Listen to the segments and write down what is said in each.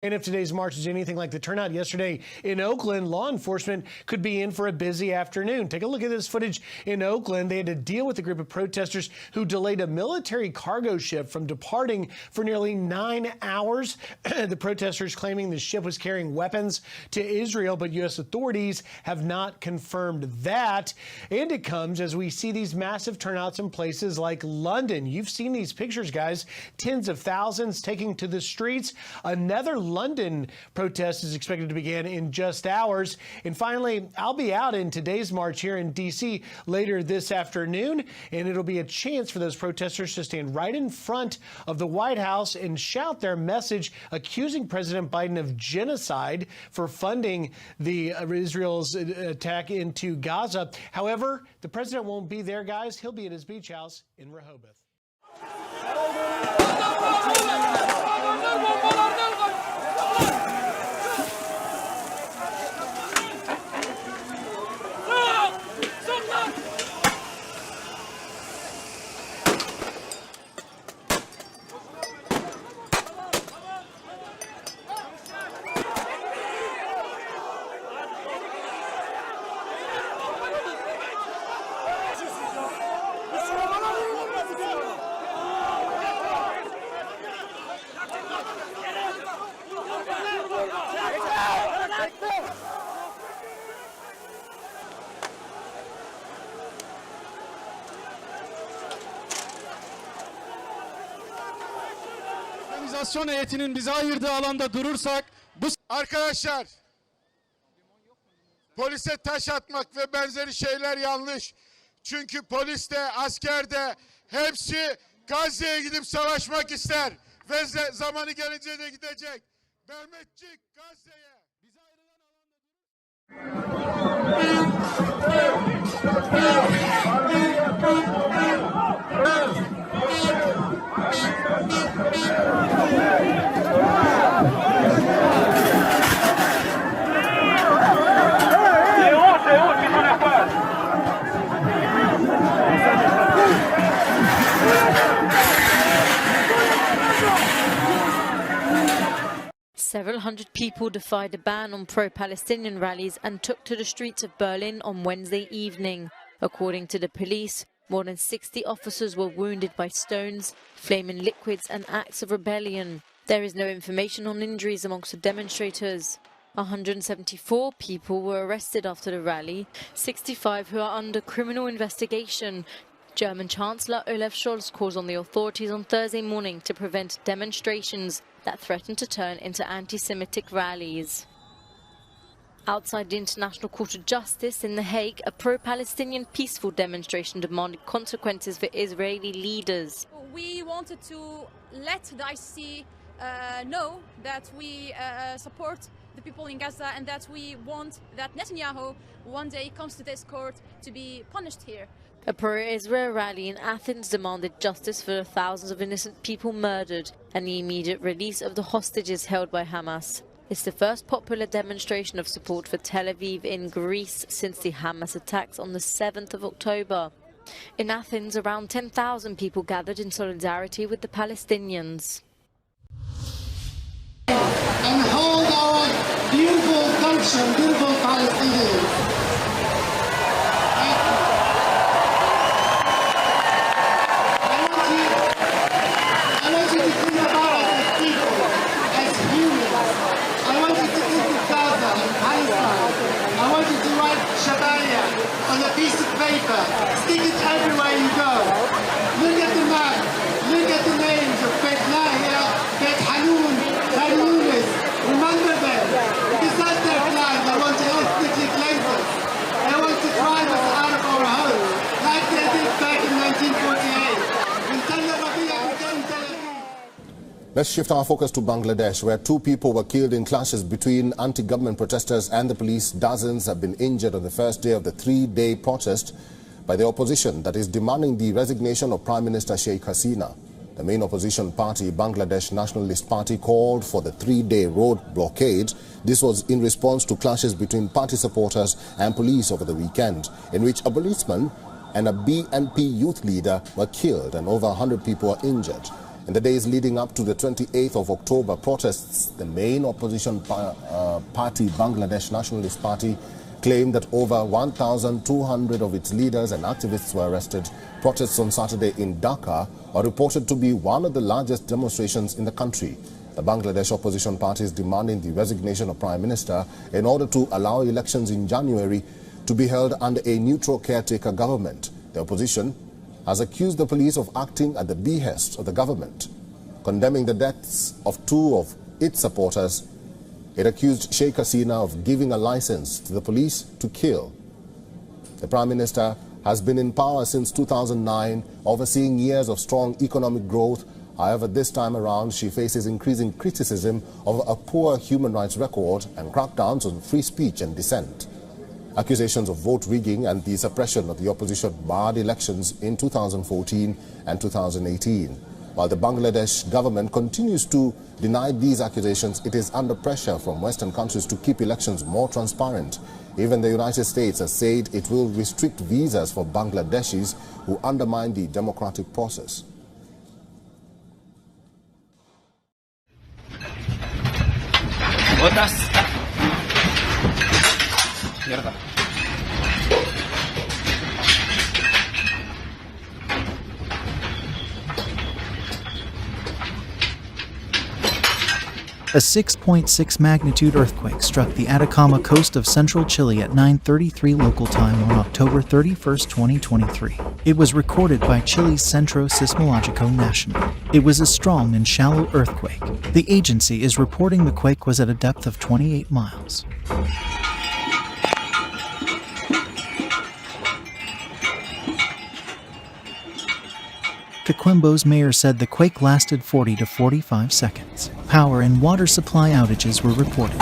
And if today's march is anything like the turnout yesterday in Oakland, law enforcement could be in for a busy afternoon. Take a look at this footage in Oakland. They had to deal with a group of protesters who delayed a military cargo ship from departing for nearly 9 hours. The protesters claiming the ship was carrying weapons to Israel, but U.S. authorities have not confirmed that. And it comes as we see these massive turnouts in places like London. You've seen these pictures, guys. Tens of thousands taking to the streets. Another London protest is expected to begin in just hours. And finally, I'll be out in today's march here in D.C. later this afternoon, and it'll be a chance for those protesters to stand right in front of the White House and shout their message accusing President Biden of genocide for funding Israel's attack into Gaza. However, the president won't be there, guys. He'll be at his beach house in Rehoboth. organizasyon heyetinin bize ayırdığı alanda durursak bu... Arkadaşlar, polise taş atmak ve benzeri şeyler yanlış. Çünkü polis de, asker de hepsi Gazze'ye gidip savaşmak ister. Ve zamanı gelince de gidecek. Mehmetçik Gazze'ye. Bize Several hundred people defied a ban on pro-Palestinian rallies and took to the streets of Berlin on Wednesday evening. According to the police, more than 60 officers were wounded by stones, flaming liquids and acts of rebellion. There is no information on injuries amongst the demonstrators. 174 people were arrested after the rally, 65 who are under criminal investigation. German Chancellor Olaf Scholz calls on the authorities on Thursday morning to prevent demonstrations that threaten to turn into anti-Semitic rallies. Outside the International Court of Justice in The Hague, a pro-Palestinian peaceful demonstration demanded consequences for Israeli leaders. We wanted to let the ICC know that we support the people in Gaza and that we want that Netanyahu one day comes to this court to be punished here. A pro-Israel rally in Athens demanded justice for the thousands of innocent people murdered and the immediate release of the hostages held by Hamas. It's the first popular demonstration of support for Tel Aviv in Greece since the Hamas attacks on the 7th of October. In Athens, around 10,000 people gathered in solidarity with the Palestinians. And hold our beautiful culture, beautiful Palestinians. On a piece of paper, stick it everywhere you go. Look at the map, look at the names of Bet Lahia, Bet Hanun, Bet Yunis. Remember them, because that's their plan. They want to ethnically cleanse us. They want to drive us out of our homes, like they did back in 1948. When Tel Aviv became Tel Aviv. Let's shift our focus to Bangladesh, where 2 people were killed in clashes between anti-government protesters and the police. Dozens have been injured on the first day of the 3-day protest by the opposition that is demanding the resignation of Prime Minister Sheikh Hasina. The main opposition party, Bangladesh Nationalist Party, called for the 3-day road blockade. This was in response to clashes between party supporters and police over the weekend, in which a policeman and a BNP youth leader were killed and over 100 people were injured. In the days leading up to the 28th of October protests, the main opposition party, Bangladesh Nationalist Party, claimed that over 1,200 of its leaders and activists were arrested. Protests on Saturday in Dhaka are reported to be one of the largest demonstrations in the country. The Bangladesh opposition party is demanding the resignation of Prime Minister in order to allow elections in January to be held under a neutral caretaker government. The opposition has accused the police of acting at the behest of the government. Condemning the deaths of two of its supporters, it accused Sheikh Hasina of giving a license to the police to kill. The Prime Minister has been in power since 2009, overseeing years of strong economic growth. However, this time around, she faces increasing criticism of a poor human rights record and crackdowns on free speech and dissent. Accusations of vote rigging and the suppression of the opposition barred elections in 2014 and 2018. While the Bangladesh government continues to deny these accusations, it is under pressure from Western countries to keep elections more transparent. Even the United States has said it will restrict visas for Bangladeshis who undermine the democratic process. A 6.6 magnitude earthquake struck the Atacama coast of central Chile at 9:33 local time on October 31, 2023. It was recorded by Chile's Centro Sismológico Nacional. It was a strong and shallow earthquake. The agency is reporting the quake was at a depth of 28 miles. Coquimbo's mayor said the quake lasted 40 to 45 seconds. Power and water supply outages were reported.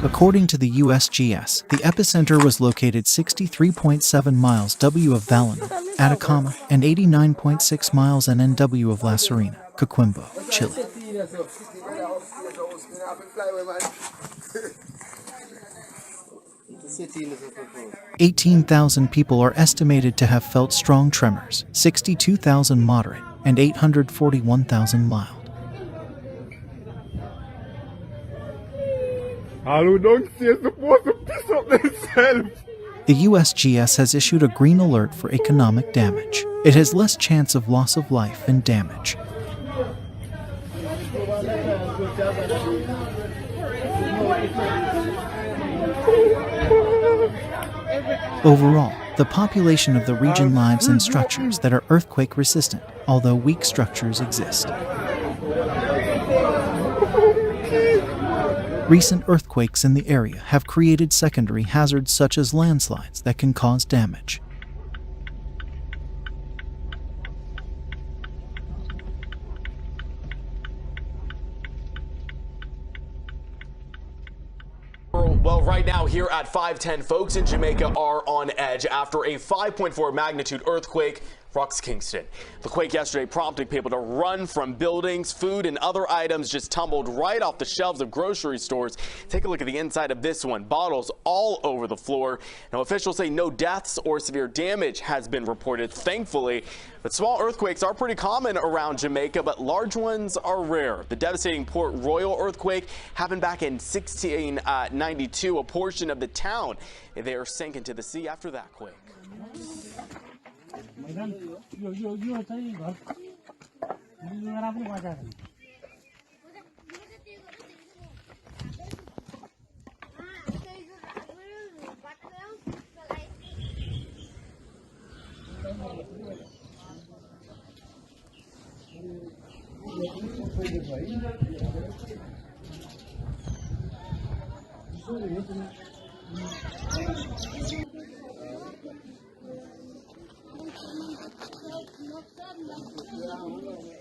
According to the USGS, the epicenter was located 63.7 miles W of Vallenar, Atacama, and 89.6 miles NW of La Serena, Coquimbo, Chile. 18,000 people are estimated to have felt strong tremors, 62,000 moderate, and 841,000 mild. The USGS has issued a green alert for economic damage. It has less chance of loss of life and damage. Overall, the population of the region lives in structures that are earthquake resistant, although weak structures exist. Recent earthquakes in the area have created secondary hazards such as landslides that can cause damage. Well, right now here at 510, folks in Jamaica are on edge after a 5.4 magnitude earthquake rocks Kingston. The quake yesterday prompted people to run from buildings. Food and other items just tumbled right off the shelves of grocery stores. Take a look at the inside of this one. Bottles all over the floor. Now, officials say no deaths or severe damage has been reported, thankfully. But small earthquakes are pretty common around Jamaica, but large ones are rare. The devastating Port Royal earthquake happened back in 1692. A portion of the town there sank into the sea after that quake. 对啊。